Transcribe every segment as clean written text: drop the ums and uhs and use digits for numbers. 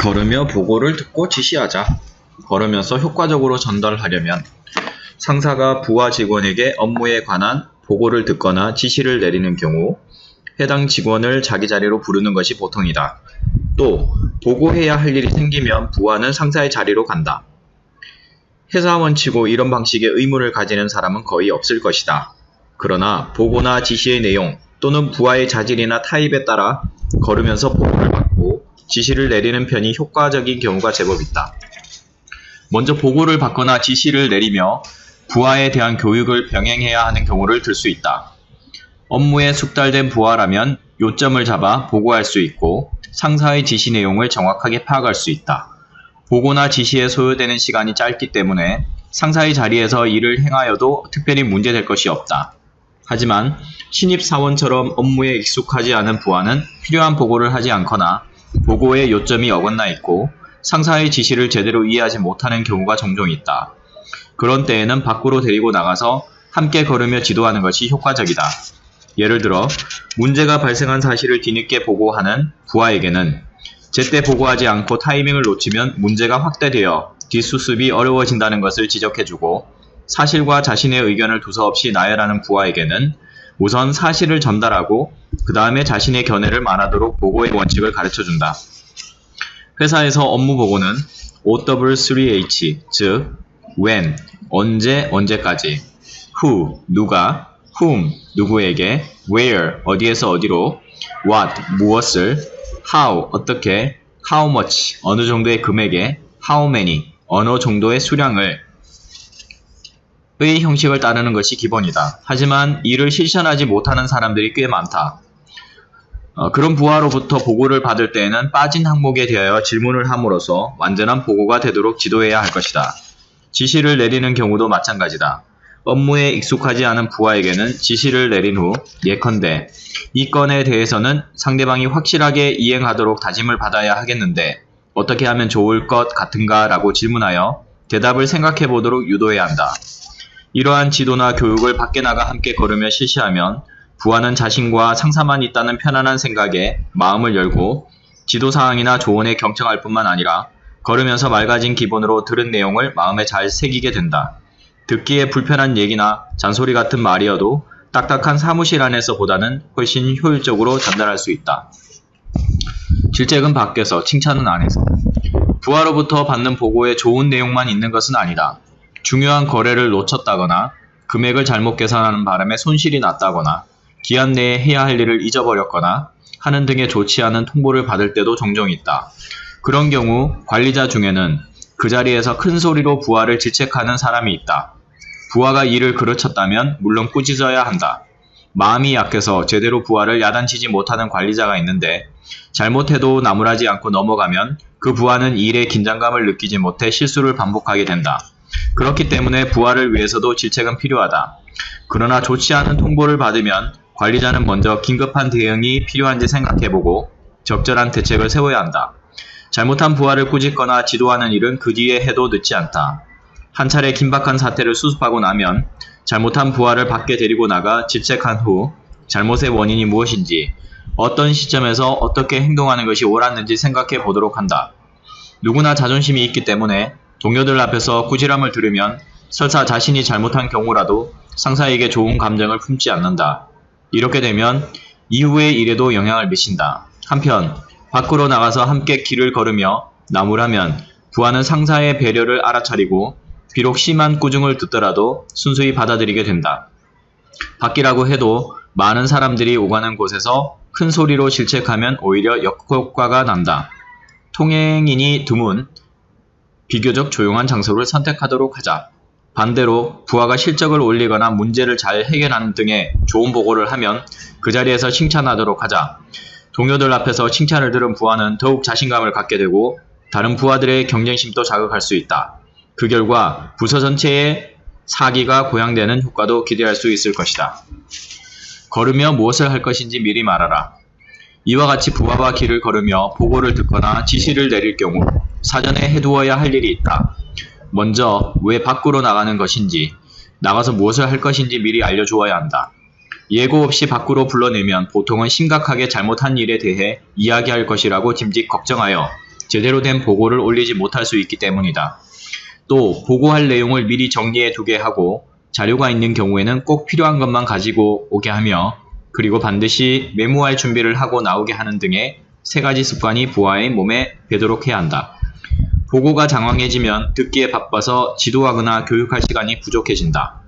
걸으며 보고를 듣고 지시하자. 걸으면서 효과적으로 전달하려면 상사가 부하 직원에게 업무에 관한 보고를 듣거나 지시를 내리는 경우 해당 직원을 자기 자리로 부르는 것이 보통이다. 또 보고해야 할 일이 생기면 부하는 상사의 자리로 간다. 회사원치고 이런 방식의 의무를 가지는 사람은 거의 없을 것이다. 그러나 보고나 지시의 내용 또는 부하의 자질이나 타입에 따라 걸으면서 보고를 받고 지시를 내리는 편이 효과적인 경우가 제법 있다. 먼저 보고를 받거나 지시를 내리며 부하에 대한 교육을 병행해야 하는 경우를 들 수 있다. 업무에 숙달된 부하라면 요점을 잡아 보고할 수 있고 상사의 지시 내용을 정확하게 파악할 수 있다. 보고나 지시에 소요되는 시간이 짧기 때문에 상사의 자리에서 일을 행하여도 특별히 문제될 것이 없다. 하지만 신입사원처럼 업무에 익숙하지 않은 부하는 필요한 보고를 하지 않거나 보고의 요점이 어긋나 있고 상사의 지시를 제대로 이해하지 못하는 경우가 종종 있다. 그런 때에는 밖으로 데리고 나가서 함께 걸으며 지도하는 것이 효과적이다. 예를 들어 문제가 발생한 사실을 뒤늦게 보고하는 부하에게는 제때 보고하지 않고 타이밍을 놓치면 문제가 확대되어 뒷수습이 어려워진다는 것을 지적해주고 사실과 자신의 의견을 두서없이 나열하는 부하에게는 우선 사실을 전달하고 그 다음에 자신의 견해를 말하도록 보고의 원칙을 가르쳐준다. 회사에서 업무 보고는 OW3H, 즉 when, 언제, 언제까지, who, 누가, whom, 누구에게, where, 어디에서 어디로, what, 무엇을, how, 어떻게, how much, 어느 정도의 금액에, how many, 어느 정도의 수량을 의 형식을 따르는 것이 기본이다. 하지만 이를 실천하지 못하는 사람들이 꽤 많다. 그런 부하로부터 보고를 받을 때에는 빠진 항목에 대하여 질문을 함으로써 완전한 보고가 되도록 지도해야 할 것이다. 지시를 내리는 경우도 마찬가지다. 업무에 익숙하지 않은 부하에게는 지시를 내린 후 예컨대 이 건에 대해서는 상대방이 확실하게 이행하도록 다짐을 받아야 하겠는데 어떻게 하면 좋을 것 같은가 라고 질문하여 대답을 생각해 보도록 유도해야 한다. 이러한 지도나 교육을 밖에 나가 함께 걸으며 실시하면 부하는 자신과 상사만 있다는 편안한 생각에 마음을 열고 지도사항이나 조언에 경청할 뿐만 아니라 걸으면서 맑아진 기본으로 들은 내용을 마음에 잘 새기게 된다. 듣기에 불편한 얘기나 잔소리 같은 말이어도 딱딱한 사무실 안에서 보다는 훨씬 효율적으로 전달할 수 있다. 질책은 밖에서, 칭찬은 안에서. 부하로부터 받는 보고에 좋은 내용만 있는 것은 아니다. 중요한 거래를 놓쳤다거나 금액을 잘못 계산하는 바람에 손실이 났다거나 기한 내에 해야 할 일을 잊어버렸거나 하는 등의 좋지 않은 통보를 받을 때도 종종 있다. 그런 경우 관리자 중에는 그 자리에서 큰 소리로 부하를 질책하는 사람이 있다. 부하가 일을 그르쳤다면 물론 꾸짖어야 한다. 마음이 약해서 제대로 부하를 야단치지 못하는 관리자가 있는데 잘못해도 나무라지 않고 넘어가면 그 부하는 일에 긴장감을 느끼지 못해 실수를 반복하게 된다. 그렇기 때문에 부하를 위해서도 질책은 필요하다. 그러나 좋지 않은 통보를 받으면 관리자는 먼저 긴급한 대응이 필요한지 생각해보고 적절한 대책을 세워야 한다. 잘못한 부하를 꾸짖거나 지도하는 일은 그 뒤에 해도 늦지 않다. 한 차례 긴박한 사태를 수습하고 나면 잘못한 부하를 밖에 데리고 나가 질책한 후 잘못의 원인이 무엇인지 어떤 시점에서 어떻게 행동하는 것이 옳았는지 생각해 보도록 한다. 누구나 자존심이 있기 때문에 동료들 앞에서 꾸지람을 들으면 설사 자신이 잘못한 경우라도 상사에게 좋은 감정을 품지 않는다. 이렇게 되면 이후의 일에도 영향을 미친다. 한편 밖으로 나가서 함께 길을 걸으며 나무라면 부하는 상사의 배려를 알아차리고 비록 심한 꾸중을 듣더라도 순수히 받아들이게 된다. 밖이라고 해도 많은 사람들이 오가는 곳에서 큰 소리로 질책하면 오히려 역효과가 난다. 통행인이 드문 비교적 조용한 장소를 선택하도록 하자. 반대로 부하가 실적을 올리거나 문제를 잘 해결하는 등의 좋은 보고를 하면 그 자리에서 칭찬하도록 하자. 동료들 앞에서 칭찬을 들은 부하는 더욱 자신감을 갖게 되고 다른 부하들의 경쟁심도 자극할 수 있다. 그 결과 부서 전체의 사기가 고양되는 효과도 기대할 수 있을 것이다. 걸으며 무엇을 할 것인지 미리 말하라. 이와 같이 부하와 길을 걸으며 보고를 듣거나 지시를 내릴 경우 사전에 해두어야 할 일이 있다. 먼저 왜 밖으로 나가는 것인지, 나가서 무엇을 할 것인지 미리 알려주어야 한다. 예고 없이 밖으로 불러내면 보통은 심각하게 잘못한 일에 대해 이야기할 것이라고 짐짓 걱정하여 제대로 된 보고를 올리지 못할 수 있기 때문이다. 또 보고할 내용을 미리 정리해 두게 하고 자료가 있는 경우에는 꼭 필요한 것만 가지고 오게 하며 그리고 반드시 메모할 준비를 하고 나오게 하는 등의 3가지 습관이 부하의 몸에 배도록 해야 한다. 보고가 장황해지면 듣기에 바빠서 지도하거나 교육할 시간이 부족해진다.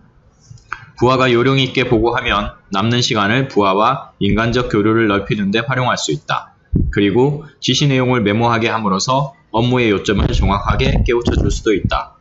부하가 요령 있게 보고하면 남는 시간을 부하와 인간적 교류를 넓히는 데 활용할 수 있다. 그리고 지시 내용을 메모하게 함으로써 업무의 요점을 정확하게 깨우쳐 줄 수도 있다.